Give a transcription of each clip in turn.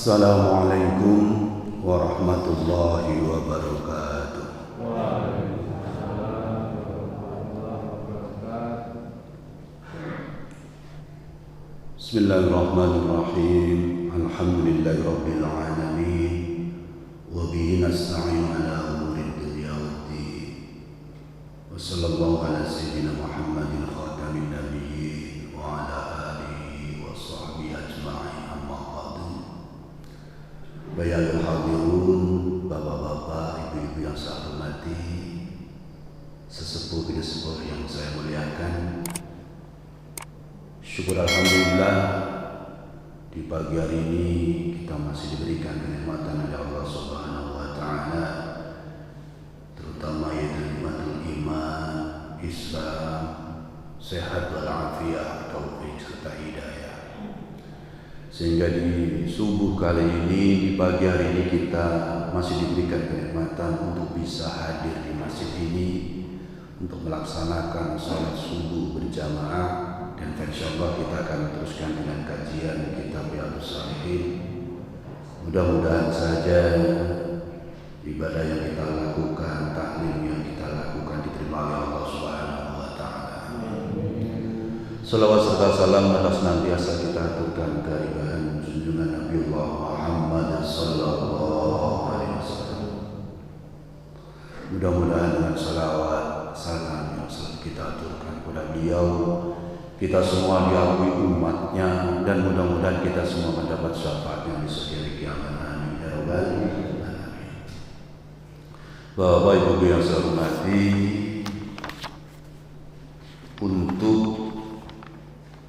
Assalamualaikum warahmatullahi wabarakatuh. Bismillahirrahmanirrahim. Alhamdulillahirabbil alamin. Wa bihi nasta'inu ala umuri dunya waddin. Wa sallallahu ala sayyidina Muhammadin khatamin nabiyyin wa ala alihi wa sahbihi ajma'in. Bayanul hadirun, bapak-bapak, ibu-ibu yang saya hormati, sesepuh-sesepuh yang saya muliakan. Syukur alhamdulillah di pagi hari ini kita masih diberikan kenikmatan oleh Allah Subhanahu wa taala, terutama yaitu nikmatul iman, Islam, sehat walafiat, taufik serta hidayah. Sehingga di subuh kali ini, di pagi hari ini kita masih diberikan kenikmatan untuk bisa hadir di masjid ini untuk melaksanakan salat subuh berjamaah, dan insyaallah kita akan teruskan dengan kajian kitab Riyadhus Shalihin. Mudah-mudahan saja ibadah yang kita lakukan, taklim yang kita lakukan diterima oleh Allah Subhanahu wa taala. Salawat serta salam atas senantiasa kita aturkan kehadiran junjungan Nabiullah Muhammad sallallahu alaihi wasallam. Mudah-mudahan dengan salawat salam yang selalu kita aturkan kepada beliau, kita semua diakui umatnya, dan mudah-mudahan kita semua mendapat syafaatnya di hari kiamat. Amin ya rabbal alamin. Bapak Ibu yang saya hormati, untuk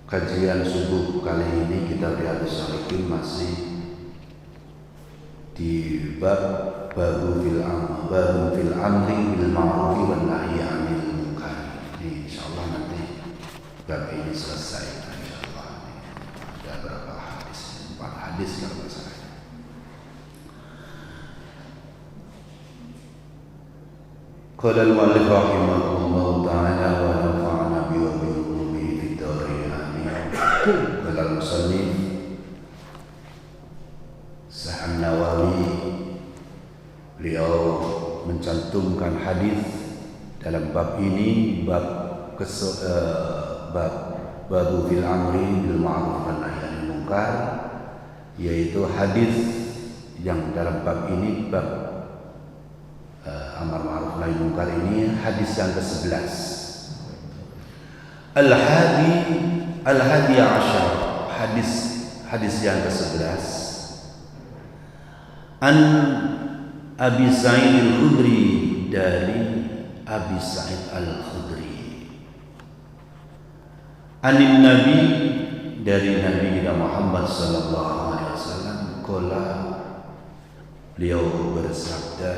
kajian subuh kali ini kita Riyadhus Shalihin masih di bab fil amri bil ma'ruf wan nahyi 'anil munkar. Insyaallah nanti bab ini selesai insyaallah. Ada berapa hadis? 4 hadis kalau tidak salah. Qala al-mu'allif rahimahullah ta'ala wa nafa'ana bi wa bi ulumihi fid dharain. Qala al-musannif Sa'an Nawawi, beliau mencantumkan hadis dalam bab ini, bab fil amri bil ma'ruf wan nahyi 'anil munkar, yaitu hadis yang dalam bab ini, bab amar ma'ruf nahi munkar ini, hadis yang ke-11. Al-hadi asyar, hadis yang ke-11. An Abi Sa'id al-Khudri, dari Abi Sa'id al-Khudri. Anin Nabi, dari Nabi Muhammad sallallahu alaihi wasallam, qala, beliau bersabda,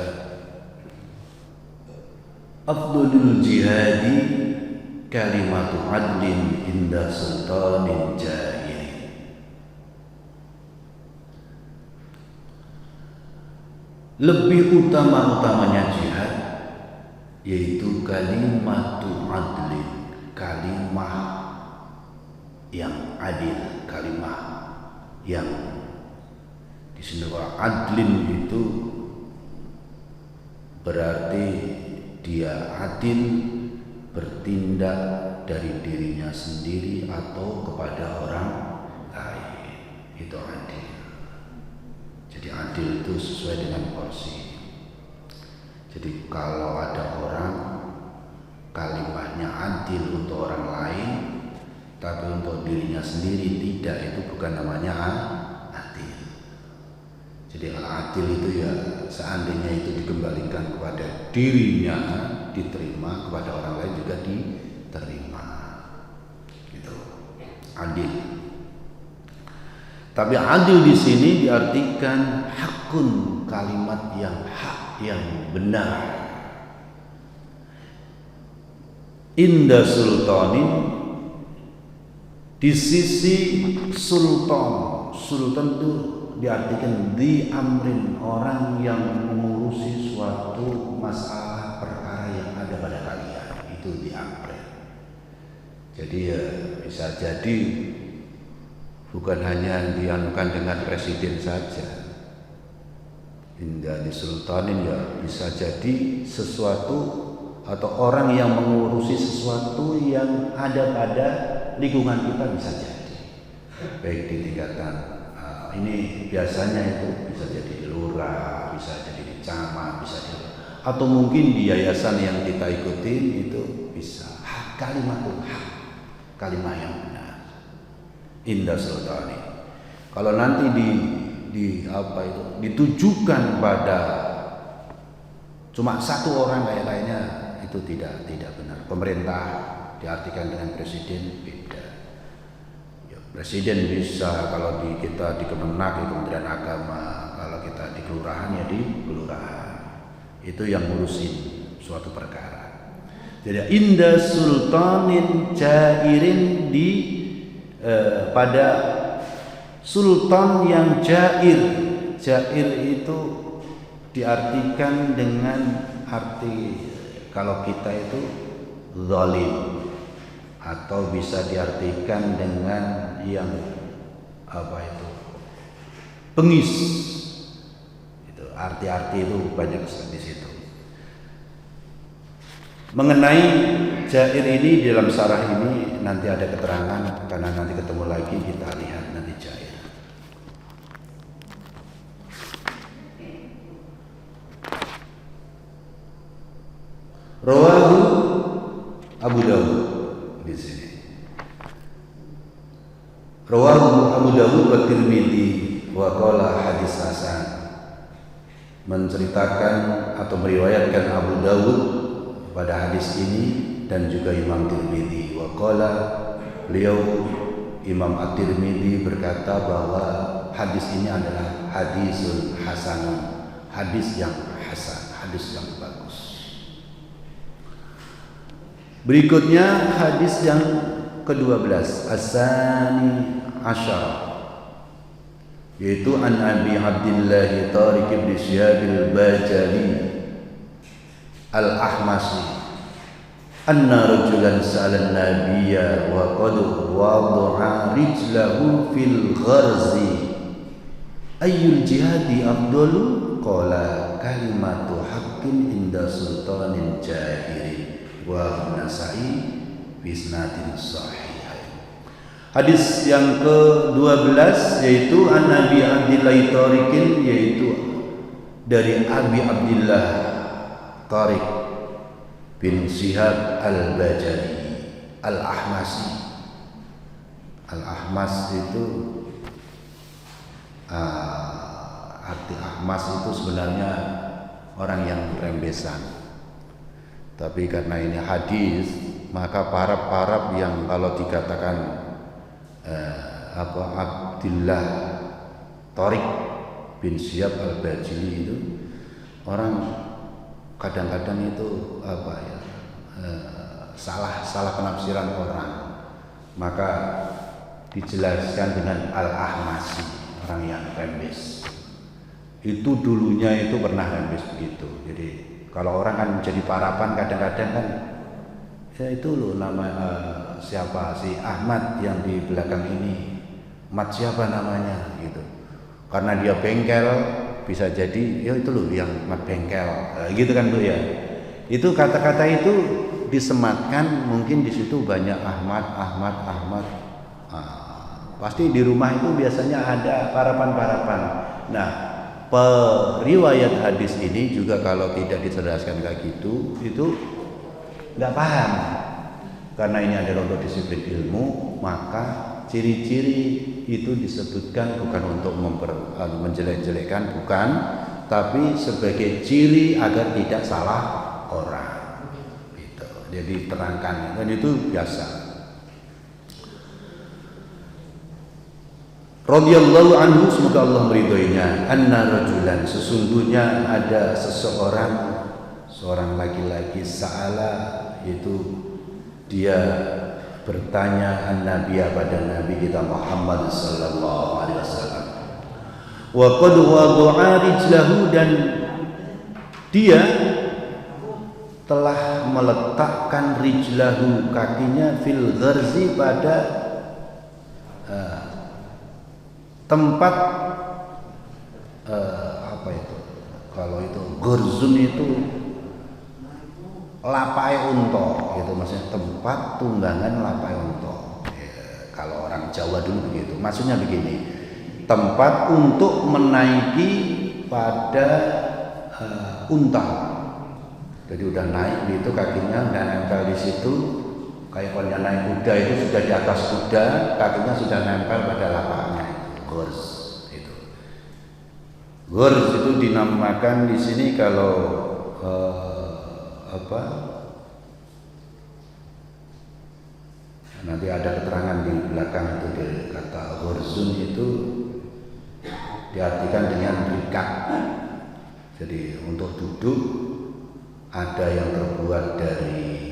afdhalul jihadi kalimatu adlin inda sultanin jahil. Lebih utama-utamanya jihad yaitu kalimatu adlin, kalimah yang adil, kalimah yang di sini adlin itu berarti dia adil bertindak dari dirinya sendiri atau kepada orang lain, itu adil. Jadi adil itu sesuai dengan porsi. Jadi kalau ada orang kalimahnya adil untuk orang lain, tapi untuk dirinya sendiri tidak, itu bukan namanya adil. Jadi kalau adil itu ya seandainya itu dikembalikan kepada dirinya diterima, kepada orang lain juga diterima. Gitu. Adil. Tapi adil di sini diartikan hakun, kalimat yang hak, yang benar. Inda sultanin, di sisi sultan. Sultan itu diartikan di amrin, orang yang mengurusi suatu masalah perkara yang ada pada kalian, itu di amrin. Jadi ya bisa jadi bukan hanya dianukan dengan presiden saja. Inda di sultanin ya bisa jadi sesuatu atau orang yang mengurusi sesuatu yang ada pada lingkungan kita bisa jadi. Baik di tingkatan ini biasanya itu bisa jadi lurah, bisa jadi camat, bisa jadi atau mungkin di yayasan yang kita ikuti itu bisa kalimatul haq, kalimat yang benar. Indah sultani. Kalau nanti ditujukan pada cuma satu orang kayaknya itu tidak benar. Pemerintah diartikan dengan presiden beda. Ya, presiden bisa kalau kita di Kemenak, di Kementerian Agama, kalau kita di kelurahan ya di kelurahan. Itu yang ngurusin suatu perkara. Jadi inda sultanin jairin pada sultan yang jair. Jair itu diartikan dengan arti kalau kita itu zalim, atau bisa diartikan dengan yang bengis. Itu arti-arti itu banyak di situ. Mengenai jair ini dalam syarah ini nanti ada keterangan, karena nanti ketemu lagi kita lihat nanti jair. Rawahu Abu Dawud di sini. Rawahu Abu Dawud wa Tirmidzi wa qala hadis hasan. Menceritakan atau meriwayatkan Abu Dawud pada hadis ini dan juga Imam Tirmidzi. Wa qala beliau Imam At-Tirmidzi berkata bahwa hadis ini adalah hadisul hasan, hadis yang hasan, hadis yang bagus. Berikutnya hadis yang ke-12 As-Sani Asyar, yaitu an Abi Abdillah Tariq bin Syihab al-Bajali al-Ahmasi anna rajulan sa'ala an-nabiyya wa qad wada'a rijlahu fil gharzi ayyul jihadi afdalu qala kalimatu haqqin inda sultanin jahirin wa Nasai bisnadin sahih. Hadis yang ke-12 yaitu an Nabi Abdillah Tariqin, yaitu dari Abi Abdillah Tariq bin Syihab al-Bajali al-Ahmasi. Al-Ahmas itu arti Ahmas itu sebenarnya orang yang rembesan. Tapi karena ini hadis, maka para yang kalau dikatakan Abdillah Tariq bin Syihab al-Bajali itu orang kadang-kadang itu salah penafsiran orang, maka dijelaskan dengan al-Ahmasi, orang yang rembes. Itu dulunya itu pernah rembes begitu. Jadi kalau orang kan menjadi parapan kadang-kadang kan ya itu loh nama siapa si Ahmad yang di belakang ini, Mat siapa namanya gitu. Karena dia bengkel bisa jadi ya itu loh yang Mat bengkel gitu kan tuh ya. Itu kata-kata itu disematkan, mungkin di situ banyak Ahmad. Pasti di rumah itu biasanya ada parapan-parapan. Nah, periwayat hadis ini juga kalau tidak dijelaskan kayak gitu, itu nggak paham. Karena ini adalah untuk disiplin ilmu, maka ciri-ciri itu disebutkan bukan untuk menjelek-jelekkan, bukan, tapi sebagai ciri agar tidak salah orang. Gitu. Jadi terangkan, dan itu biasa. Radhiyallahu anhu, semoga Allah meridhoinya, anna rajulan, sesungguhnya ada seorang laki-laki, sa'ala, itu dia bertanya an-nabiya pada Nabi kita Muhammad sallallahu alaihi wasallam, wa qad wada'a rijlahu, dan dia telah meletakkan rijlahu, kakinya, fil gharzi, pada tempat apa itu? Kalau itu gurzun itu lapai unta, gitu maksudnya tempat tunggangan lapai unta. Ya, kalau orang Jawa dulu begitu. Maksudnya begini, tempat untuk menaiki pada unta. Jadi udah naik gitu kakinya udah nempel di situ. Kayak kalau naik kuda itu sudah di atas kuda, kakinya sudah nempel pada lapaknya. Gurs itu. Gurs itu dinamakan di sini kalau nanti ada keterangan di belakang itu kata gurzun itu diartikan dengan rikak. Jadi untuk duduk ada yang terbuat dari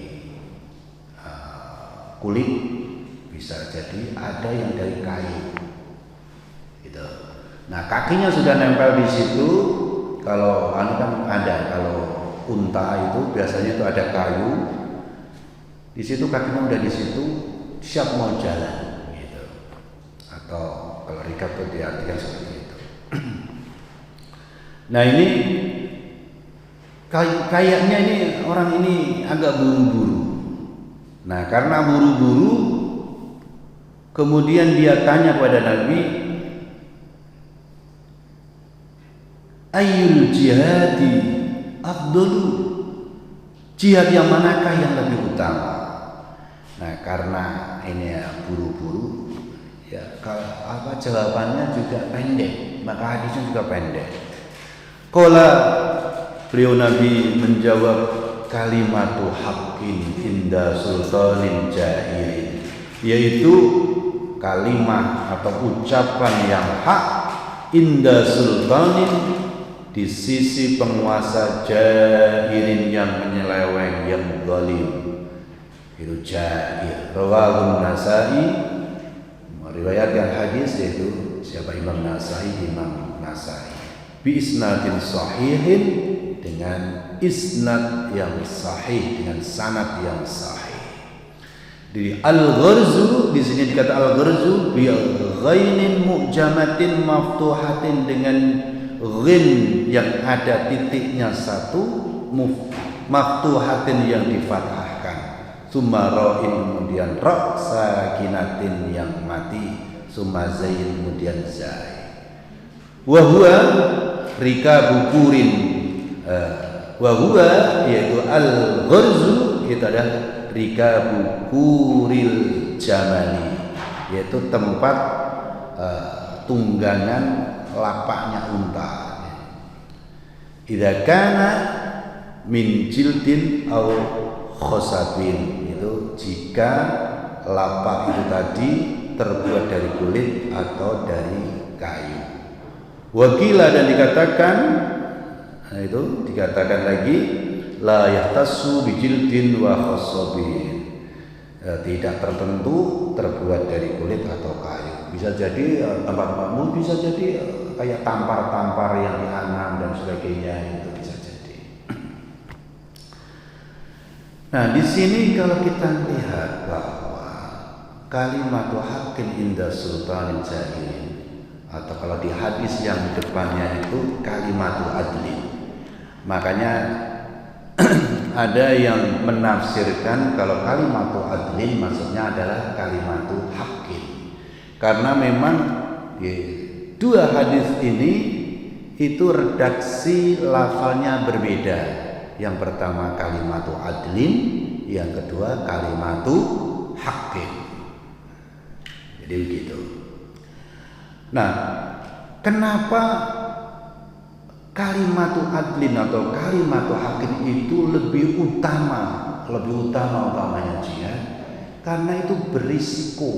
kulit, bisa jadi ada yang dari kayu. Gitu. Nah kakinya sudah nempel di situ. Kalau kan ada, kalau unta itu biasanya itu ada kayu. Di situ kakinya udah di situ, siap mau jalan. Gitu. Atau kalau rikap itu diartikan seperti itu. Nah ini kayaknya ini orang ini agak buru-buru. Nah karena buru-buru, kemudian dia tanya pada Nabi, ayyul jihadi afdalu, jihad yang manakah yang lebih utama? Nah karena ini ya buru-buru, ya jawabannya juga pendek, maka hadisnya juga pendek. Qala, beliau Nabi menjawab, kalimatu haqqin inda sultanin jairin, yaitu kalimat atau ucapan yang hak inda sultanin, di sisi penguasa jairin yang menyeleweng, yang zalim. Itu jair. Rawahun Nasai meriwayatkan hadis, yaitu siapa? Imam Nasai. Bi isnadin sahihin, dengan isnad yang sahih, dengan sanad yang sahih. Di al-gharzu, di sini dikata al-gharzu bi ghainin mu'jamatin maftuhatin, dengan ghin yang ada titiknya satu, maftuhatin yang difathahkan, summa ra'in kemudian ra sakinatin yang mati, summa zain kemudian zai. Wa huwa rikabu kurin, wa huwa yaitu al-gharzu itu adalah rikabu kuril jamali, yaitu tempat tunggangan lapaknya unta. Idza kana min jildin aw khosabin, itu jika lapak itu tadi terbuat dari kulit atau dari kayu. Wakila, dan dikatakan, nah itu dikatakan lagi, la yahtassu bijildin wa khosabin, tidak tertentu terbuat dari kulit atau kayu. Bisa jadi tempat makmum, bisa jadi kayak tampar-tampar yang dianam dan sebagainya, itu bisa jadi. Nah di sini kalau kita lihat bahwa kalimatu haqqin inda sultanin jairin, atau kalau di hadis yang depannya itu kalimatu adlin, makanya ada yang menafsirkan kalau kalimatu adlin maksudnya adalah kalimatu haqqin, karena memang dua hadis ini itu redaksi lafalnya berbeda. Yang pertama kalimatu adlin, yang kedua kalimatu haqqin. Jadi begitu. Nah, kenapa kalimatu adlin atau kalimatu haqqin itu lebih utamanya jihad? Karena itu berisiko.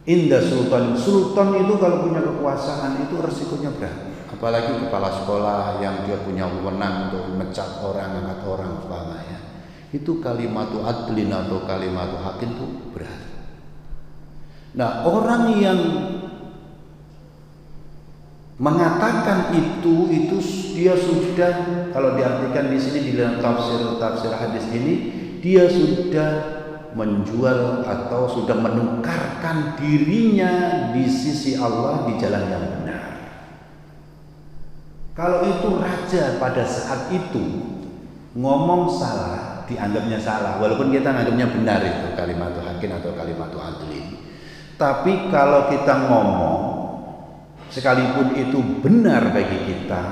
Indah sultan itu kalau punya kekuasaan itu resikonya berat. Apalagi kepala sekolah yang dia punya wewenang untuk mecat orang, angkat orang umpamanya. Itu kalimatu adlin atau kalimatu haqqin itu berat. Nah, orang yang mengatakan itu dia sudah, kalau diartikan di sini di dalam tafsir hadis ini, dia sudah menjual atau sudah menukarkan dirinya di sisi Allah di jalan yang benar. Kalau itu raja pada saat itu ngomong salah, dianggapnya salah, walaupun kita anggapnya benar itu kalimat hakin atau kalimat adlin. Tapi kalau kita ngomong sekalipun itu benar bagi kita,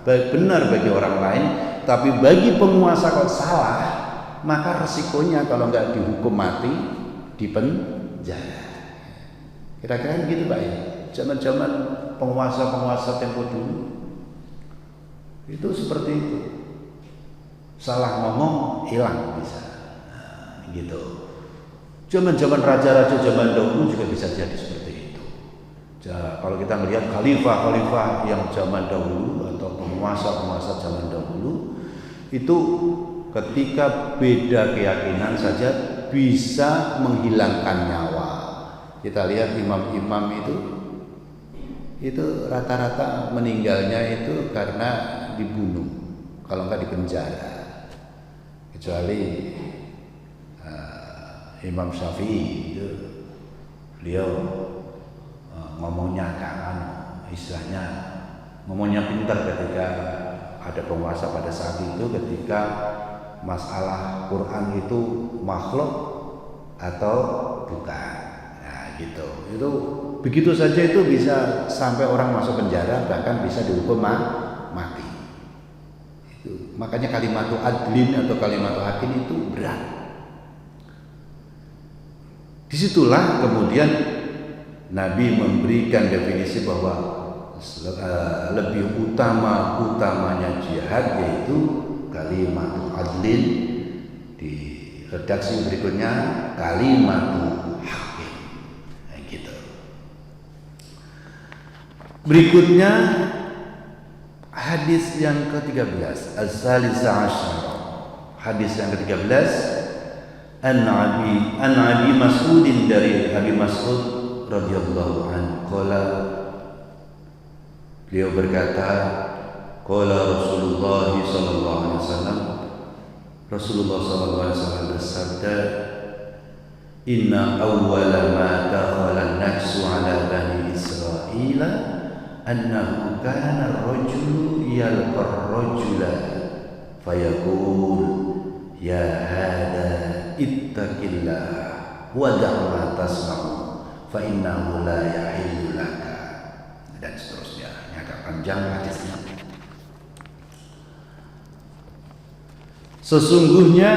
benar bagi orang lain, tapi bagi penguasa kalau salah, maka resikonya kalau nggak dihukum mati, dipenjara. Kira-kira gitu Pak ya. Zaman-zaman penguasa-penguasa tempo dulu itu seperti itu. Salah ngomong hilang bisa. Nah, gitu. Zaman-zaman raja-raja zaman dahulu juga bisa jadi seperti itu. Kalau kita melihat khalifah-khalifah yang zaman dahulu atau penguasa-penguasa zaman dahulu itu ketika beda keyakinan saja bisa menghilangkan nyawa. Kita lihat imam-imam itu rata-rata meninggalnya itu karena dibunuh, kalau enggak dipenjara. Kecuali Imam Syafi'i itu beliau ngomongnya kan istilahnya ngomongnya pintar ketika ada penguasa pada saat itu, ketika masalah Quran itu makhluk atau bukan. Nah, gitu. Itu begitu saja itu bisa sampai orang masuk penjara, bahkan bisa dihukum mati. Itu. Makanya kalimat adlin atau kalimat hakim itu berat. Disitulah kemudian Nabi memberikan definisi bahwa lebih utamanya jihad yaitu kalimat adlin, di redaksi berikutnya kalimat hakim. Nah, gitu. Berikutnya hadis yang ke-13, as-salisa asyara. Hadis yang ke-13 An Abi Mas'ud, dari Abi Mas'ud radhiyallahu anhu qala, beliau berkata, qala Rasulullah sallallahu alaihi wasallam, Rasulullah sallallahu alaihi wasallam bersabda, inna awwala ma dakhala an-nafsu ala bani Israil annahu kana ar-rajulu yalqa ar-rajula fayaqul ya hada ittaqillah wa da'ma tasma'u fa innahu la yahillu laka, dan seterusnya. Ini agak panjang hadisnya. Sesungguhnya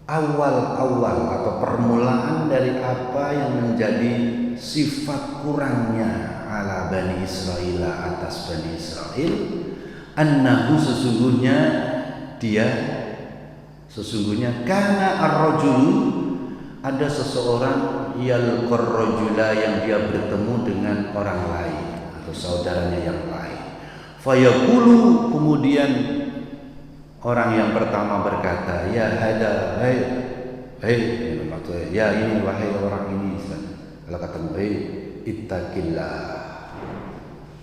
awal-awal atau permulaan dari apa yang menjadi sifat kurangnya ala Bani Israil, atas Bani Israil, annahu sesungguhnya karena ar-rajul, ada seseorang yalqar rajula, yang dia bertemu dengan orang lain atau saudaranya yang lain. Fayaqulu, kemudian orang yang pertama berkata, ya hada, ya ini, wahai orang ini. Kalau kata ittaqillah,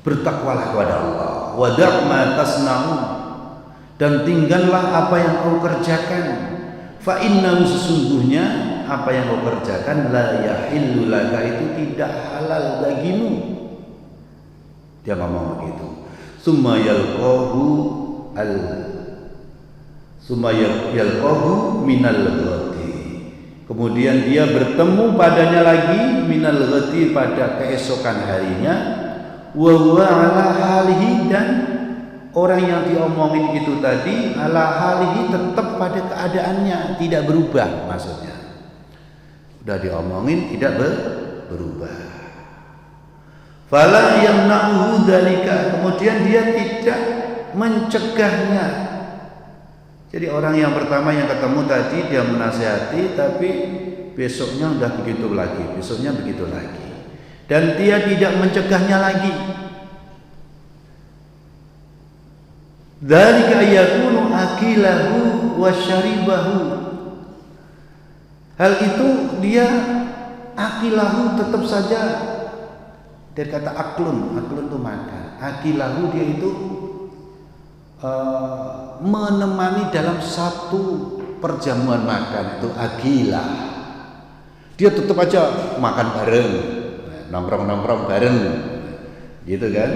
bertakwalah kepada Allah, wa da'ma tasna'u, dan tinggallah apa yang kau kerjakan. Fa innahu, sesungguhnya apa yang kau kerjakan, la yahillu laka, itu tidak halal bagimu. Dia ngomong begitu. Summa yalqahu minal ghati, kemudian dia bertemu padanya lagi minal ghati, pada keesokan harinya, wa huwa ala halihi, dan orang yang diomongin itu tadi ala halihi, tetap pada keadaannya, tidak berubah. Maksudnya udah diomongin tidak berubah. Fala yamna'uhu dzalika, kemudian dia tidak mencegahnya. Jadi orang yang pertama yang ketemu tadi dia menasihati, tapi besoknya udah begitu lagi, besoknya begitu lagi, dan dia tidak mencegahnya lagi. Dzalika yakunu akilahu wa syaribahu, hal itu dia akilahu tetap saja, dari kata aklun itu makan, akilahu dia itu menemani dalam satu perjamuan makan itu agilah. Dia tetap aja makan bareng, nongkrong-nongkrong bareng, gitu kan?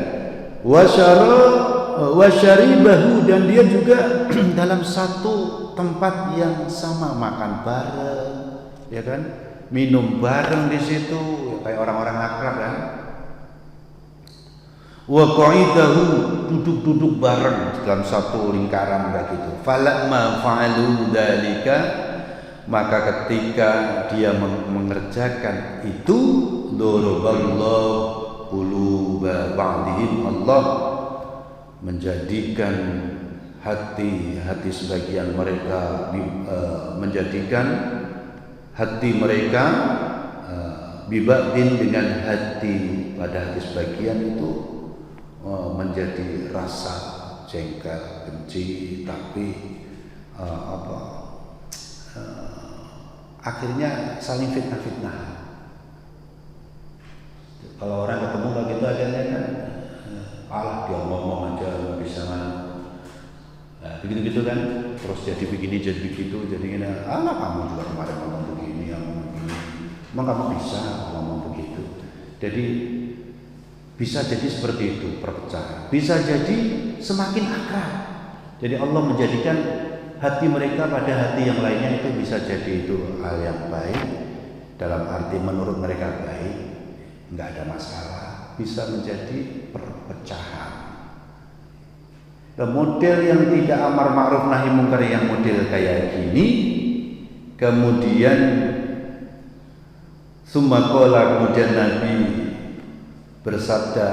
Wasyaribahu, dan dia juga dalam satu tempat yang sama, makan bareng, ya kan? Minum bareng di situ, ya, kayak orang-orang akrab kan? Wa qa'idahu, duduk-duduk bareng dalam satu lingkaran kayak gitu. Falamma fa'alu dzalika, maka ketika dia mengerjakan itu, daraballahu quluba ba'dihim, Allah menjadikan hati sebagian mereka, menjadikan hati mereka bibadin, dengan hati pada hati sebagian itu menjadi rasa jengkel, benci, tapi akhirnya saling fitnah-fitnah. Kalau orang ketemu kayak gitu akhirnya kan alah dia ngomong aja nggak bisa, begitu-gitu kan, terus jadi begini jadi begitu, jadi gini, alah kamu juga kemarin ngomong begini, yang begini, emang kamu bisa ngomong begitu. Jadi bisa jadi seperti itu perpecahan, bisa jadi semakin akrab. Jadi Allah menjadikan hati mereka pada hati yang lainnya, itu bisa jadi itu hal yang baik, dalam arti menurut mereka baik, nggak ada masalah, bisa menjadi perpecahan. Dan model yang tidak amar ma'ruf nahi mungkar yang model kayak gini, kemudian sumaqala, kemudian Nabi bersabda,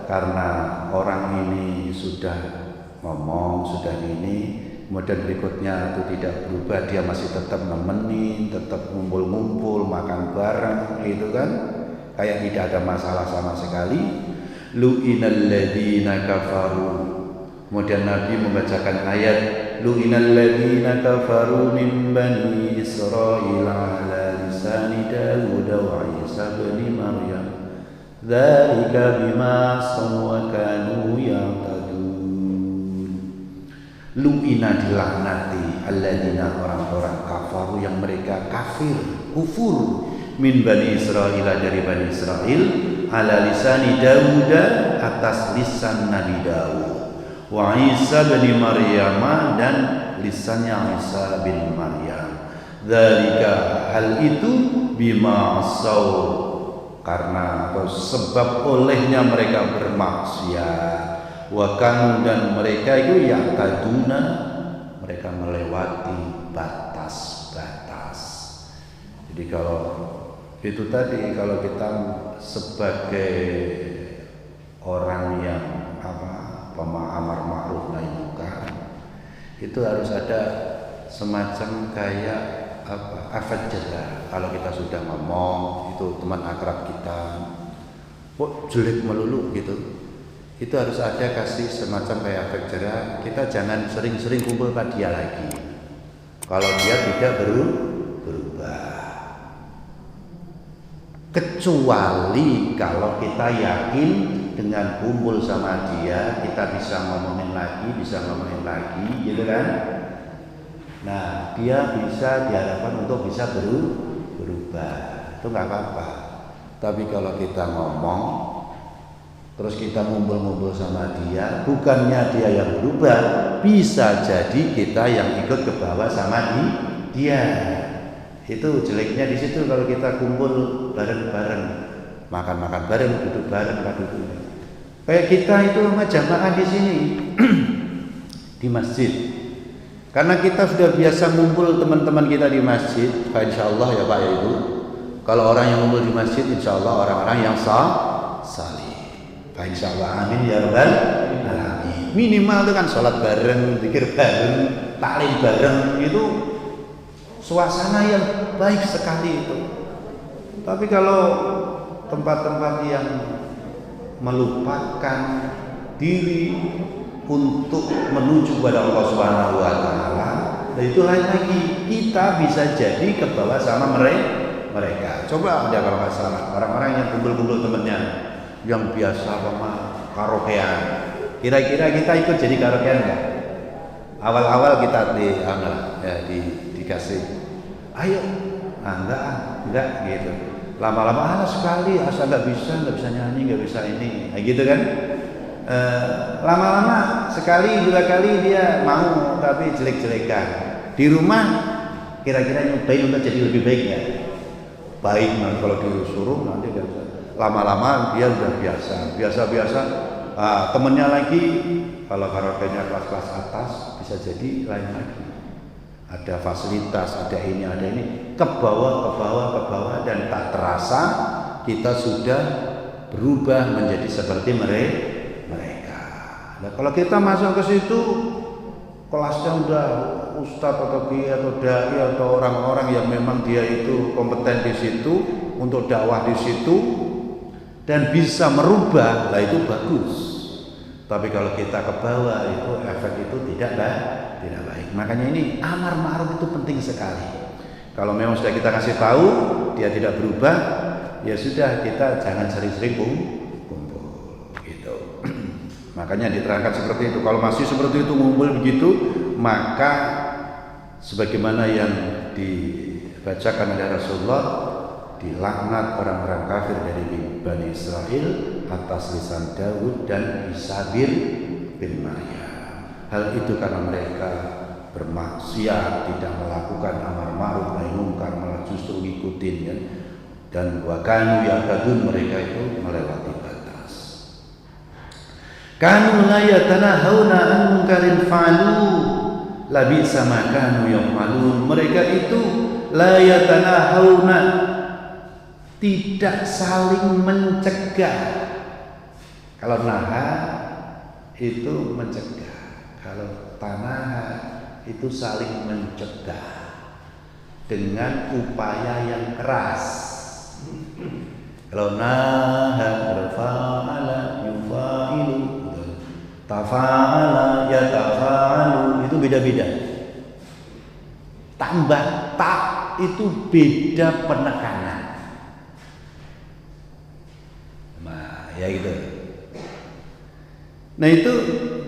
karena orang ini sudah ngomong, sudah ini, kemudian berikutnya itu tidak berubah, dia masih tetap nemenin, tetap ngumpul-ngumpul, makan bareng, itu kan kayak tidak ada masalah sama sekali. Lu'inal ladzina kafaru, kemudian Nabi membacakan ayat lu'inal ladzina kafaru min bani Israil ala lisani Dawud wa Isa bin Maryam dzalika bima sawa kanu ya'tadun. Lu'ina, dilaknati, alladzina, orang-orang kafaru yang mereka kafir, kufur, min bani Israil, dari bani Israil, ala lisani Dawud, atas lisan Nabi Dawud, wa Isa bin Maryam, dan lisannya Isa bin Maryam. Dzalika, hal itu, bima asaw, karena atau sebab olehnya mereka bermaksiat, wa kanu, dan mereka itu ya'taduna, mereka melewati batas-batas. Jadi kalau itu tadi, kalau kita sebagai orang yang amar ma'ruf nahi munkar, itu harus ada semacam kayak efek jerah. Kalau kita sudah ngomong, itu teman akrab kita kok jelek melulu gitu, itu harus ada kasih semacam kayak efek jerah. Kita jangan sering-sering kumpul pada dia lagi kalau dia tidak berubah, kecuali kalau kita yakin dengan kumpul sama dia kita bisa ngomongin lagi, gitu kan. Nah, dia bisa diharapkan untuk bisa berubah, itu nggak apa-apa. Tapi kalau kita ngomong terus kita ngumpul-ngumpul sama dia, bukannya dia yang berubah, bisa jadi kita yang ikut ke bawah sama dia. Itu jeleknya di situ. Kalau kita kumpul bareng-bareng, makan-makan bareng, duduk bareng, kayak kita itu sama jamaah di sini di masjid. Karena kita sudah biasa ngumpul teman-teman kita di masjid, insyaallah ya Pak ya Ibu. Kalau orang yang ngumpul di masjid, insyaallah orang-orang yang salih. Insyaallah, amin ya rabbal alamin. Minimal itu kan sholat bareng, zikir bareng, taklim bareng, itu suasana yang baik sekali itu. Tapi kalau tempat-tempat yang melupakan diri untuk menuju kepada Allah Subhanahu wa taala, dan itu lain lagi, kita bisa jadi ke bawah sama mereka. Coba ada kalau nggak salah orang-orang yang kumpul-kumpul temennya yang biasa sama karaokean, kira-kira kita ikut jadi karaokean nggak? Awal-awal kita di dikasih, ayo, enggak gitu. Lama-lama sekali, asal nggak bisa nyanyi, nggak bisa ini, gitu kan. Lama-lama sekali 2 kali dia mau, tapi jelek-jelekan. Di rumah kira-kira nyobain untuk jadi lebih baik ya. Baik, nanti kalau disuruh nanti kan. Lama-lama dia udah biasa. Temennya lagi, kalau karaoke-nya kelas-kelas atas bisa jadi lain lagi. Ada fasilitas, ada ini, ke bawah, dan tak terasa kita sudah berubah menjadi seperti mereka. Nah, kalau kita masuk ke situ, kelasnya udah ustadz atau kiai atau dai atau orang-orang yang memang dia itu kompeten di situ untuk dakwah di situ dan bisa merubah, lah itu bagus. Tapi kalau kita ke bawah itu efek itu tidak baik. Makanya ini amar ma'ruf itu penting sekali. Kalau memang sudah kita kasih tahu dia tidak berubah, ya sudah, kita jangan sering-sering kumpul gitu. Makanya diterangkan seperti itu. Kalau masih seperti itu ngumpul begitu, maka sebagaimana yang dibacakan oleh Rasulullah, dilaknat orang-orang kafir dari Bani Israel atas lisan Daud dan Isa bin Maryam. Hal itu karena mereka bermaksiat, tidak melakukan amar ma'ruf nahi munkar, malah justru ngikutin ya. Dan wakanu ya'tadun, mereka itu melewati batas. Kanu la yatanahawna an munkarin fa'alu labisa ma kanu yaf'alun. Mereka itu la yatanahawna, tidak saling mencegah. Kalau naha itu mencegah, kalau tanaha itu saling mencegah dengan upaya yang keras. Kalau naha, fa'ala yufa'ilu, tafa'ala yatafa'alu, itu beda-beda. Tambah tak itu beda penekanan. Nah, ya gitu. Nah itu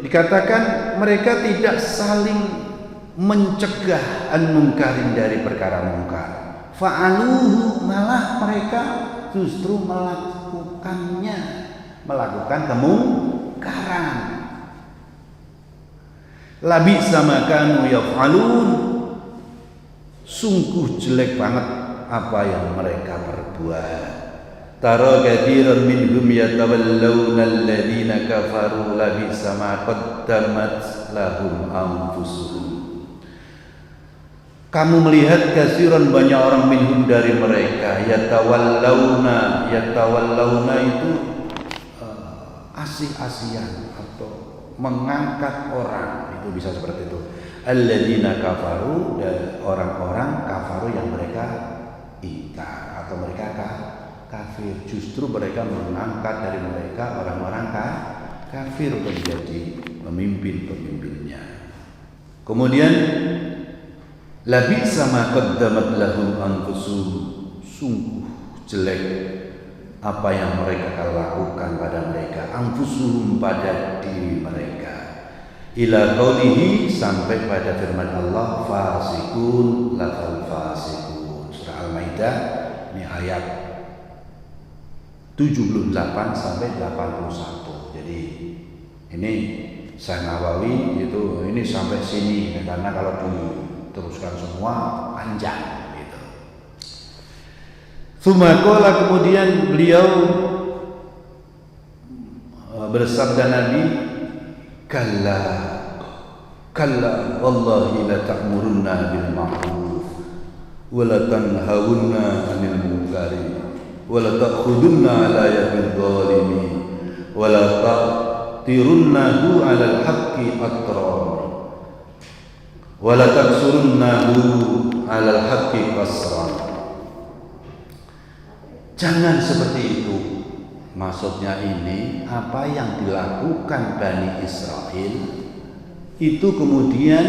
dikatakan mereka tidak saling mencegah an-munkarin dari perkara mungkar. Fa'aluhu, malah mereka justru melakukannya, melakukan kemungkaran. Labisa ma kanu yaf'alun, sungguh jelek banget apa yang mereka perbuat. Tara katsiran minhum yatawallawna alladhina kafaru labisa ma qaddamat lahum anfusuhum. Kamu melihat katsiran banyak orang minhum dari mereka yatawallawna itu asih-asihan atau mengangkat orang, itu bisa seperti itu. Alladzina kafaru, dan orang-orang kafaru yang mereka ingkar atau mereka kafir. Justru mereka mengangkat dari mereka orang-orang kafir menjadi pemimpin-pemimpinnya. Kemudian labisa ma qaddamat lahum anfusuhum, sungguh jelek apa yang mereka lakukan pada mereka, anfusuhum pada diri mereka. Ila qaulihi, sampai pada firman Allah, fasikun lafal fasikun. Surah Al-Maidah, ini ayat 78 sampai 81. Jadi ini Syekh Nawawi itu ini sampai sini karena kalau diteruskan semua panjang gitu. Tsumaqala, kemudian beliau bersabda Nabi, kalla wallahi la ta'murunna bil ma'ruf wa la tanhawunna 'anil munkari wa la ta'khudunna 'ala yadil zalimin wa la ta'tirunnahu 'alal haqqi atrar wa la taksurunnahu 'alal haqqi qasran. Jangan seperti itu. Maksudnya ini, apa yang dilakukan Bani Israel itu kemudian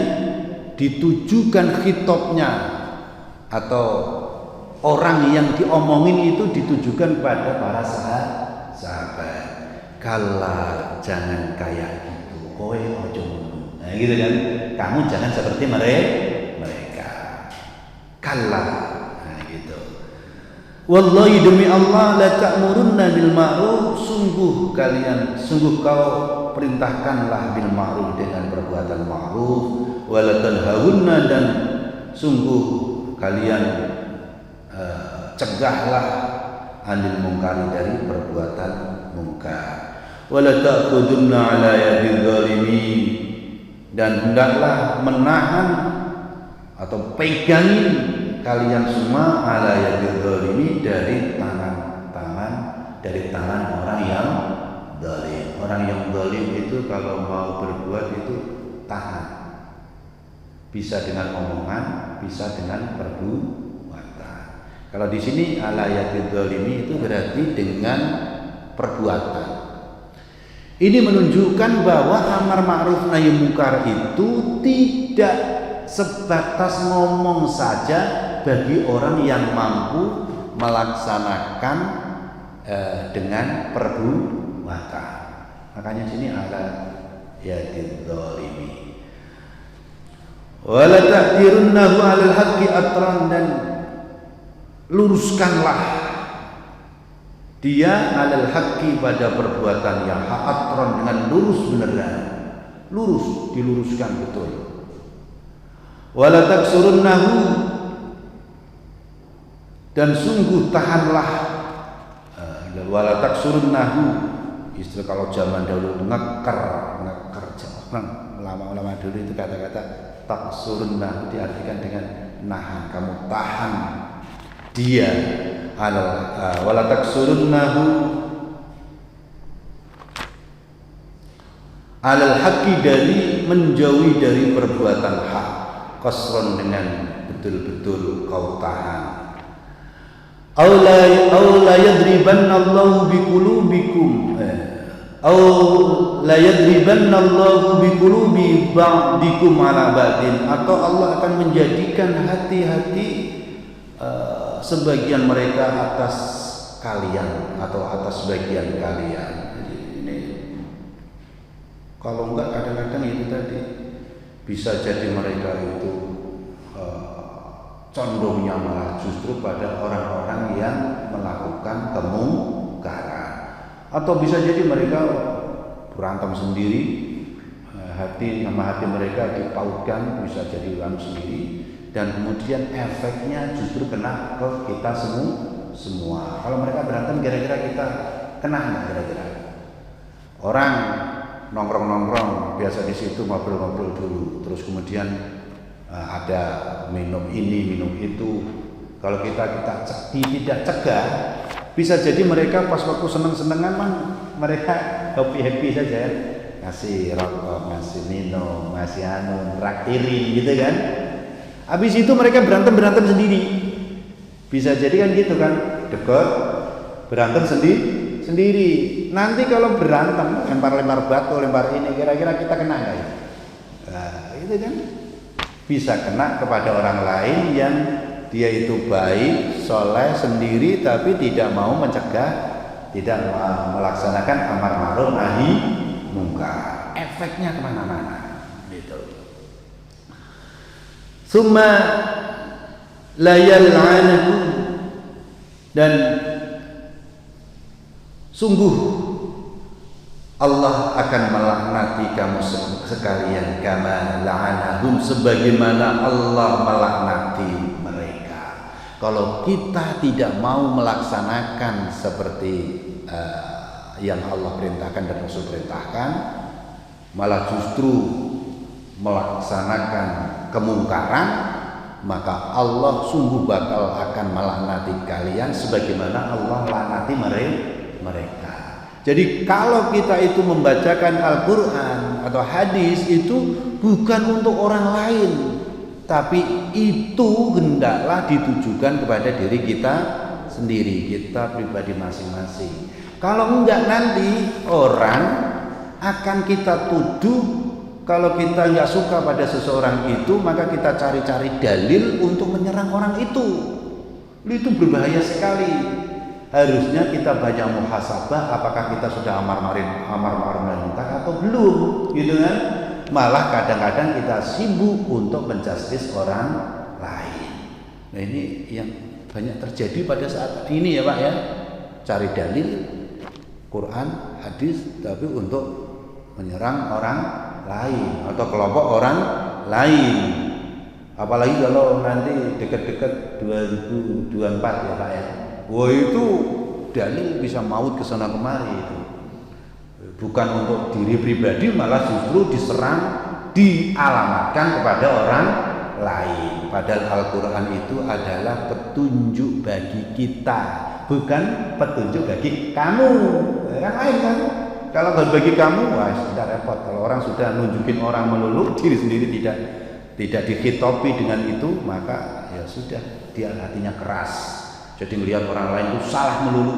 ditujukan khitabnya atau orang yang diomongin itu ditujukan pada para sahabat. Kala, jangan kayak gitu, kowe ojo ngono. Nah gitu kan, kamu jangan seperti mereka. Wallahi demi Allah la ta'murunna bil ma'ruf, sungguh kau perintahkanlah bil ma'ruf dengan perbuatan ma'ruf, wa la tanhawunna, dan sungguh kalian cegahlah anil munkar, dari perbuatan munkar. Wa la ta'khudunna ala yadil zalimin, dan hendaklah menahan atau pegangin kalian semua ala yadil zalimi, dari tangan orang yang zalim. Orang yang zalim itu kalau mau berbuat itu tahan. Bisa dengan omongan, bisa dengan perbuatan. Kalau di sini ala yadil zalimi itu berarti dengan perbuatan. Ini menunjukkan bahwa amar ma'ruf nahi munkar itu tidak sebatas ngomong saja bagi orang yang mampu melaksanakan dengan perbuatan. Makanya sini ala yadil zalimi. Wala ta'tirunnahu 'alal haqqi atran, dan luruskanlah dia 'alal haqqi, pada perbuatan yang hak, atran dengan lurus beneran. Lurus, diluruskan betul. Wala taksurunnahu, dan sungguh tahanlah, wala taksurunnahu, istilah kalau zaman dahulu ngeker lama-lama dulu itu kata-kata taksurunnahu diartikan dengan nahan, kamu tahan dia. Wala taksurunnahu alal haqqi, dari menjauhi dari perbuatan hak, qasron dengan betul-betul kau tahan. Aw la yadribanna Allahu biqulubikum, aw la yadribanna Allahu biqulubi ba'dikum ala ba'din, atau Allah akan menjadikan hati-hati sebagian mereka atas kalian atau atas sebagian kalian. Jadi ini kalau enggak kadang-kadang itu tadi bisa jadi mereka itu condongnya malah justru pada orang-orang yang melakukan kemungkaran, atau bisa jadi mereka berantem sendiri, hati mereka dipautkan, bisa jadi ulang sendiri, dan kemudian efeknya justru kena ke kita semua. Kalau mereka berantem, kira-kira kita kena nggak kira-kira? Orang nongkrong biasa di situ ngobrol-ngobrol dulu, terus kemudian ada minum ini minum itu. Kalau kita tidak cegah, bisa jadi mereka pas waktu seneng-senengan mereka happy saja, ngasih rokok, ngasih minum, ngasih traktirin gitu kan. Habis itu mereka berantem sendiri. Bisa jadi kan gitu kan, dekat berantem sendiri. Nanti kalau berantem lempar batu, lempar ini, kira-kira kita kena nggak ya? Nah, itu kan bisa kena kepada orang lain yang dia itu baik, soleh sendiri, tapi tidak mau mencegah, tidak melaksanakan amar ma'ruf nahi munkar. Efeknya kemana-mana, gitu. Summa la yal'anakum, dan sungguh Allah akan melaknati kamu sekalian, kama la'anahum, sebagaimana Allah melaknati mereka. Kalau kita tidak mau melaksanakan seperti yang Allah perintahkan dan Rasul perintahkan, malah justru melaksanakan kemungkaran, maka Allah sungguh bakal akan melaknati kalian sebagaimana Allah laknati mereka. Jadi kalau kita itu membacakan Al-Quran atau hadis itu bukan untuk orang lain, tapi itu hendaklah ditujukan kepada diri kita sendiri, kita pribadi masing-masing. Kalau enggak, nanti orang akan kita tuduh. Kalau kita nggak suka pada seseorang itu, maka kita cari-cari dalil untuk menyerang orang itu. Itu berbahaya sekali. Harusnya kita banyak muhasabah, apakah kita sudah amar ma'ruf nahi munkar atau belum, gitu kan? Malah kadang-kadang kita sibuk untuk menjustis orang lain. Nah, ini yang banyak terjadi pada saat ini ya Pak ya. Cari dalil Quran, hadis tapi untuk menyerang orang lain atau kelompok orang lain. Apalagi kalau nanti dekat-dekat 2024 ya Pak ya. Wah itu dalil bisa maut ke sana kemari itu. Bukan untuk diri pribadi, malah justru diserang, dialamatkan kepada orang lain. Padahal Al-Quran itu adalah petunjuk bagi kita, bukan petunjuk bagi kamu. Yang lain kan? Kalau bagi kamu, wah sudah repot. Kalau orang sudah nunjukin orang melulu, diri sendiri tidak dihitopi dengan itu, maka ya sudah, dia hatinya keras. Jadi melihat orang lain itu salah melulu,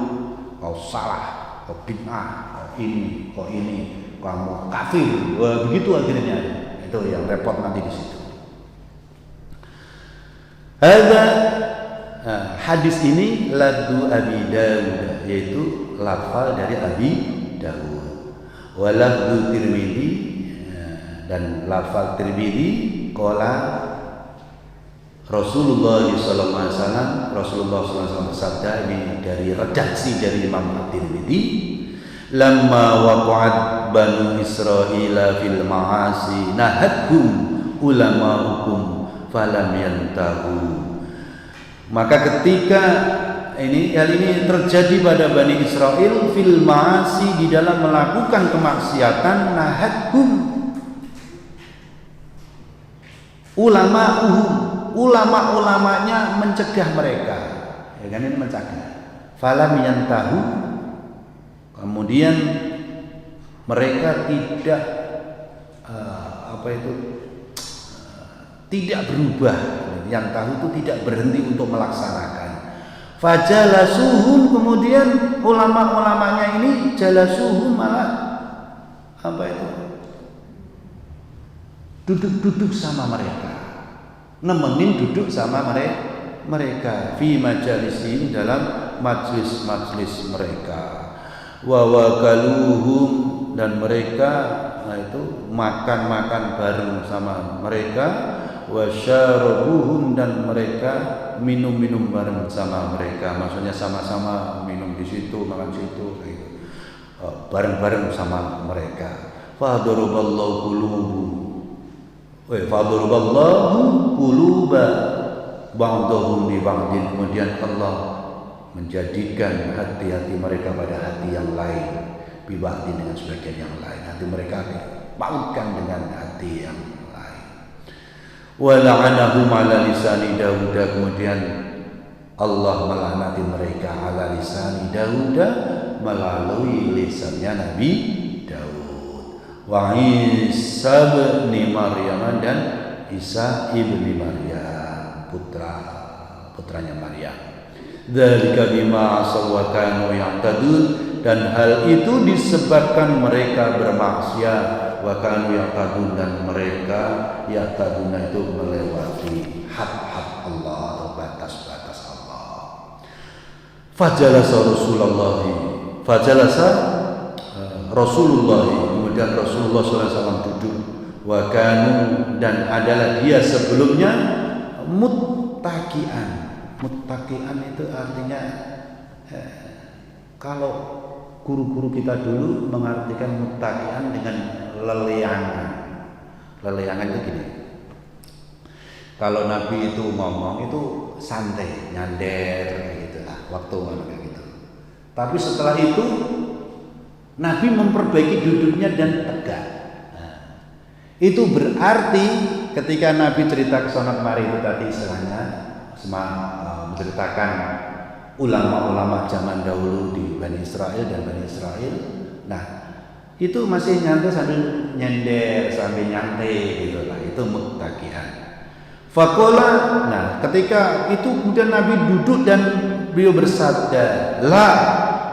kau salah, kau bid'ah, kau ini, kamu kafir. Wah, begitu akhirnya. Itu yang repot nanti di situ. Hadis ini ladu Abi Dawud, yaitu lafal dari Abi Dawud. Waladu Tirmidzi, dan lafal Tirmidzi qala Rasulullah sallallahu alaihi wasallam, Rasulullah sallallahu alaihi wasallam bersabda, ini dari redaksi dari Imam At-Tirmidzi, lamma waqa'at banu Israila fil ma'asi nahadhum ulama'ukum falam yantahu. Maka ketika hal ini terjadi pada Bani Israel fil ma'asi, di dalam melakukan kemaksiatan, nahadhum ulama-ulamanya mencegah mereka, ya kan, ini mencegah. Falam yantahu, kemudian mereka tidak tidak berubah. Yang tahu itu tidak berhenti untuk melaksanakan. Fajalasuhum, kemudian ulama-ulamanya ini jalasuhum malah duduk-duduk sama mereka, nemenin duduk sama mereka fi majalisin, dalam majlis-majlis mereka. Wa wakaluhum, dan mereka itu makan bareng sama mereka. Wasyarabuhum, dan mereka minum bareng sama mereka. Maksudnya sama-sama minum di situ, makan situ, gitu. Bareng-bareng sama mereka. Fadaraballahu quluba ba'dahum bi ba'din, kemudian Allah menjadikan hati-hati mereka pada hati yang lain, bi ba'din, dengan sebagian yang lain. Hati mereka dipautkan dengan hati yang lain. Wa la'anahum ala lisani Daud, kemudian Allah melaknati mereka ala lisani Daud, melalui lisannya Nabi Daud. Wa Isa bin Maryam, dan Isa ibni Maryam, putranya Maryam. Dzalika bima asaw wa kanu ya'tadun, dan hal itu disebabkan mereka bermaksiat. Wa kanu ya'tadun, dan mereka ya'tadun itu melewati hak-hak Allah atau batas-batas Allah. Fajalasa Rasulullah, kemudian Rasulullah SAW duduk. Wa kanu, dan adalah dia sebelumnya muttaqian. Muttaqian itu artinya kalau guru-guru kita dulu mengartikan muttaqian dengan leleangan. Leleangan itu gini. Kalau Nabi itu ngomong itu santai, nyander gitu lah, waktu kayak gitu. Tapi setelah itu Nabi memperbaiki duduknya dan tegak. Itu berarti ketika Nabi cerita ke sana kemari itu tadi, istilahnya menceritakan ulama-ulama zaman dahulu di Bani Israel dan Bani Israel. Nah, itu masih nyantai sambil nyender, sambil nyantai gitu lah. Itu muttaqian. Faqala, nah ketika itu kemudian Nabi duduk dan beliau bersabda, la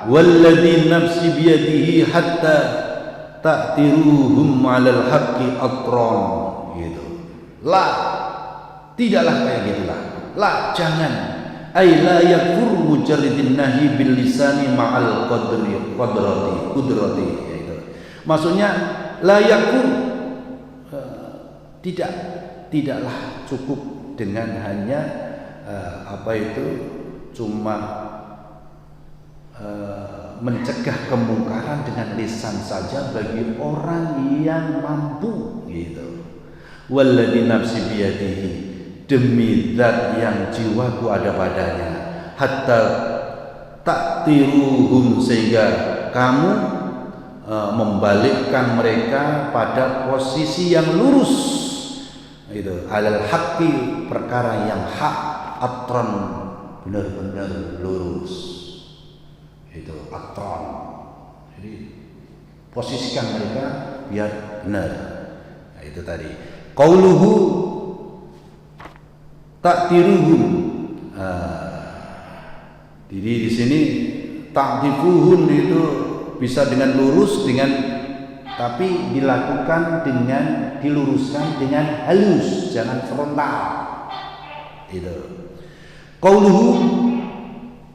walladzi nafsi biyadihi hatta ta'tiruhum 'alal haqqi atron, gitu. La, tidaklah kayak gitulah. La, jangan. Ai la yakfur mujarridin nahi bil lisani ma'al qudrati, gitu. Maksudnya la yakfur, tidaklah cukup dengan hanya cuma mencegah kemungkaran dengan lisan saja bagi orang yang mampu gitu. Walladzi nafsi biyadihi, demi zat yang jiwaku ada padanya, hatta ta'tiruhum, sehingga kamu membalikkan mereka pada posisi yang lurus itu, alal haqqi, perkara yang hak, atron, benar-benar lurus itu, atron. Jadi posisikan mereka biar benar. Nah, itu tadi qauluhu ta'tiruhum. Jadi di sini ta'tifuhun itu bisa dengan lurus, tapi dilakukan dengan diluruskan dengan halus, jangan frontal. Itu. Qauluhu,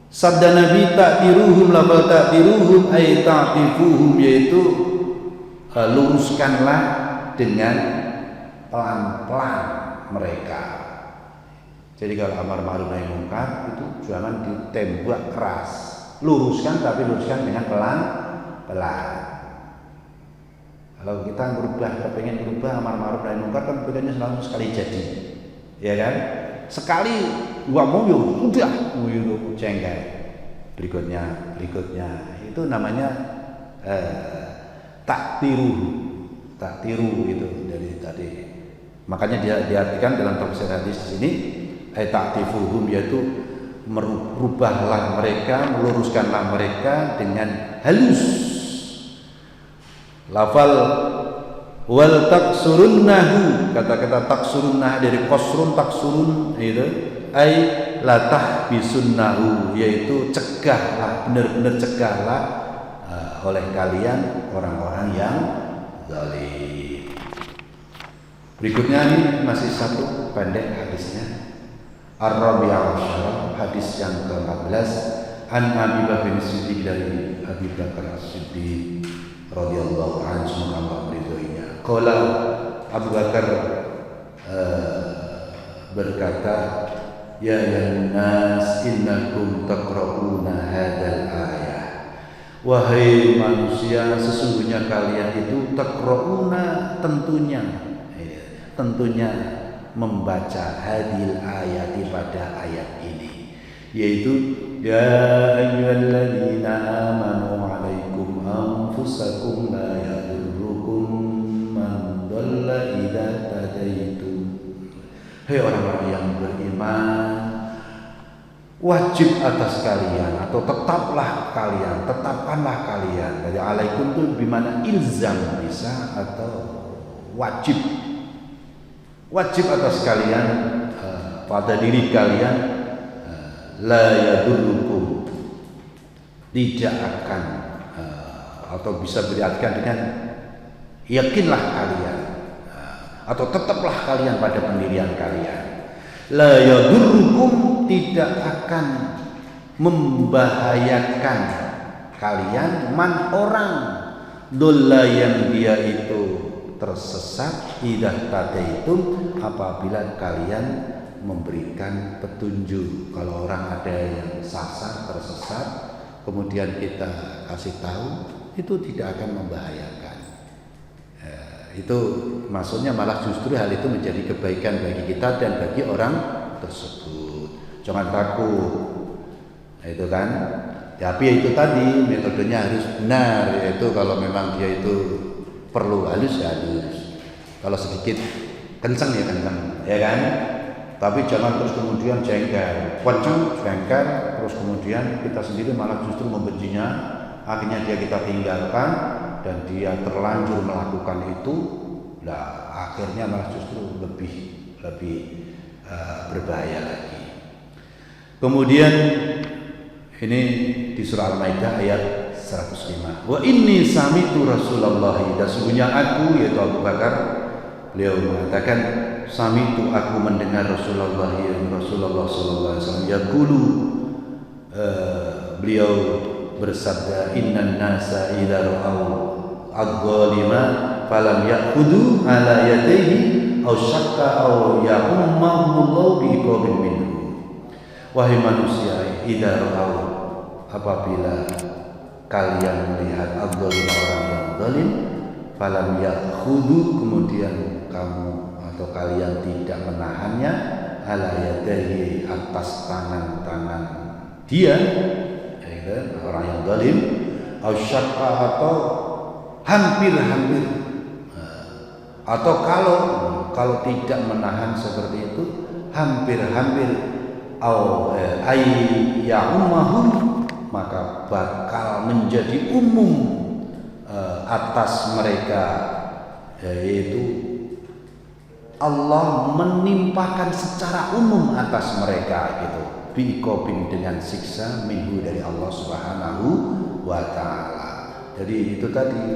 sabda Nabi, ta'tiruhum lafal ta'tiruhum ay ta'tifuhum, yaitu luruskanlah dengan pelan-pelan mereka. Jadi kalau amar ma'ruf nahi munkar itu jangan ditembak keras, luruskan, tapi luruskan dengan pelan-pelan. Kalau kita kepengen berubah amar ma'ruf nahi munkar kan bedanya selalu sekali jadi, ya kan? Sekali gua mau udah cengkel. Berikutnya itu namanya taktiru itu dari tadi. Makanya dia diartikan dalam tafsir hadis di sini ta'tifuhum, yaitu merubahlah mereka, meluruskanlah mereka dengan halus. Lafal wal taksurunnahu, kata-kata taksurunnah dari qasrun taksurun itu ai la tahbisunnahu, yaitu cegahlah, benar-benar cegahlah oleh kalian orang-orang yang zalim. Berikutnya ini masih satu pendek hadisnya. Ar-Rabi'ah Asyarah, hadis yang ke-14, an Abi Bakar As-Siddiq, dari Abi Bakar As-Siddiq radhiyallahu anhu, semoga Allah meridhoinya. Qala, Abu Bakar berkata, ya ayyuhan nas innakum taqra'una hadzal ayah, wahai manusia, sesungguhnya kalian itu taqra'una, tentunya membaca hadil ayati, pada ayat ini, yaitu ya ayyuhalladzina amanu alaikum anfusakum la yadurrukum man dhalla idza tadaitum. Hei orang-orang yang beriman, wajib atas kalian, atau tetapkanlah kalian. Dari alaikum itu bimana ilzam, bisa, atau wajib atas kalian, pada diri kalian, la yadurrukum, tidak akan, atau bisa diartikan dengan yakinlah kalian, atau tetaplah kalian pada pendirian kalian. La yadurrukum, tidak akan membahayakan kalian, man, orang, dolla, yang dia itu tersesat, idah tadaitum, apabila kalian memberikan petunjuk. Kalau orang ada yang tersesat, kemudian kita kasih tahu, itu tidak akan membahayakan. Itu maksudnya malah justru hal itu menjadi kebaikan bagi kita dan bagi orang tersebut. Jangan takut, itu kan. Tapi itu tadi metodenya harus benar, yaitu kalau memang dia itu perlu halus ya halus, kalau sedikit kencang ya kencang, ya kan. Tapi jangan terus kemudian jengkel, terus kemudian kita sendiri malah justru membencinya, akhirnya kita tinggalkan dan dia terlanjur melakukan itu, lah akhirnya malah justru lebih berbahaya lagi. Kemudian ini di surah Al-Maidah ayat 105. Wa inni sami'tu Rasulullah, dan sesungguhnya aku, yaitu Abu Bakar, beliau mengatakan, sami'tu, aku mendengar Rasulullah sallallahu alaihi wasallam yaqulu, beliau bersabda, innan nasa idza ra'au adh-dhalima falam ya'khudhu ala yadayhi aw shakka aw ya'ummahumullahu bi iqabin minhu. Wahai manusia, idza ra'au, apabila kalian melihat adzzalim, orang yang zalim, falam ya'khudhu, kemudian kamu atau kalian tidak menahannya, ala yadayhi, atas tangan-tangan dia, orang yang zalim, au syaqqa, atau hampir-hampir, atau kalau tidak menahan seperti itu, hampir-hampir, au ay ya'ummahum, maka bakal menjadi umum atas mereka, yaitu Allah menimpakan secara umum atas mereka gitu, biqobin, dengan siksa, minhu, dari Allah Subhanahu wa ta'ala. Jadi itu tadi,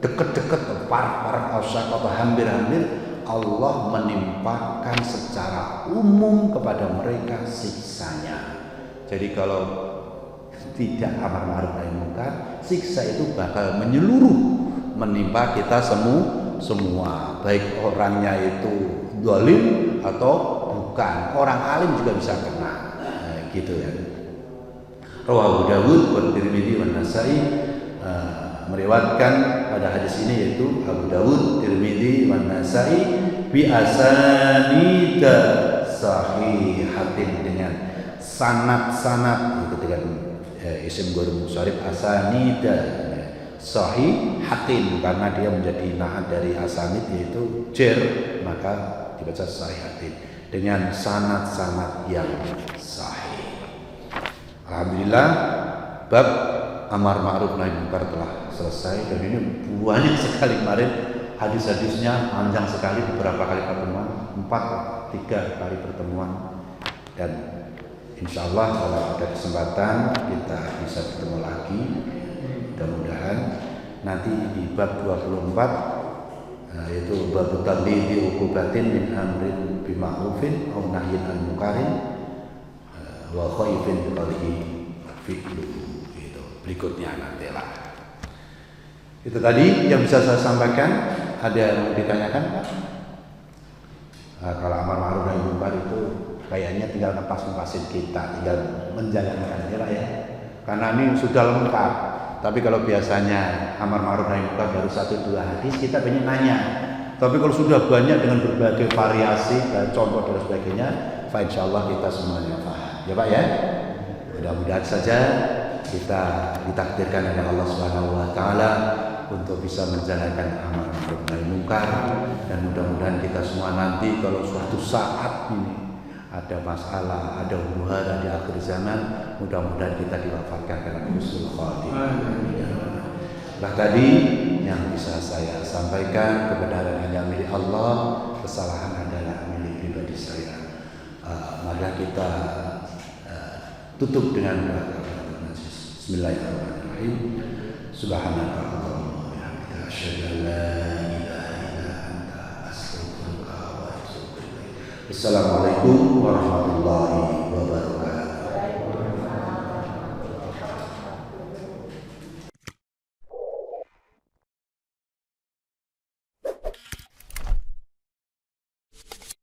deket-deket, par atau hampir-hampir, Allah menimpakan secara umum kepada mereka siksanya. Jadi kalau tidak amar ma'ruf nahi munkar, siksa itu bakal menyeluruh menimpa kita semua, baik orangnya itu zalim atau bukan, orang alim juga bisa kena, gitu ya. Rawahu Dawud wa Tirmidzi wa Nasa'i, meriwayatkan pada hadis ini yaitu Abu Dawud, Tirmidzi wa Nasa'i, bi asanida sahihatin, dengan sanad-sanad, itu dengan isim ghairul munsharif, asanida sahihatin, karena dia menjadi naat dari asanid yaitu jer, maka dibaca sahihatin, dengan sanad-sanad yang sahih. Alhamdulillah, bab amar ma'ruf nahi munkar telah selesai, dan ini banyak sekali kemarin hadis-hadisnya, panjang sekali, beberapa kali pertemuan, 3 kali pertemuan, dan insyaallah kalau ada kesempatan kita bisa bertemu lagi, mudah-mudahan nanti di bab 24, yaitu bab tadlidi uqubatin min amrin bima'rufin aw nahyin an munkarin wa khaifin qalihi fi'lu, itu berikutnya nanti lah. Itu tadi yang bisa saya sampaikan. Ada yang ditanyakan Pak? Kalau amar ma'ruf nahi munkar itu kayaknya tinggal ngepas-ngepasin kita, tinggal menjalankan ya, karena ini sudah lengkap. Tapi kalau biasanya amar ma'ruf nahi munkar baru 1-2 hadis, kita banyak nanya. Tapi kalau sudah banyak dengan berbagai variasi dan contoh dan sebagainya, fa insyaallah kita semuanya paham. Ya Pak ya. Mudah-mudahan saja kita ditakdirkan oleh Allah Subhanahu wa taala untuk bisa menjalankan amar ma'ruf nahi munkar, dan mudah-mudahan kita semua nanti kalau suatu saat ini ada masalah, ada huru-hara di akhir zaman, mudah-mudahan kita diwafatkan dengan husnul khatimah. Nah, tadi yang bisa saya sampaikan, kebenaran hanya milik Allah, kesalahan adalah milik pribadi saya. Mari kita tutup dengan doa. Bismillahirrahmanirrahim. Subhanaka Allahumma wa bihamdika, asyhadu an la ilaha illa anta, astaghfiruka wa atubu ilaik. Assalamualaikum warahmatullahi wabarakatuh.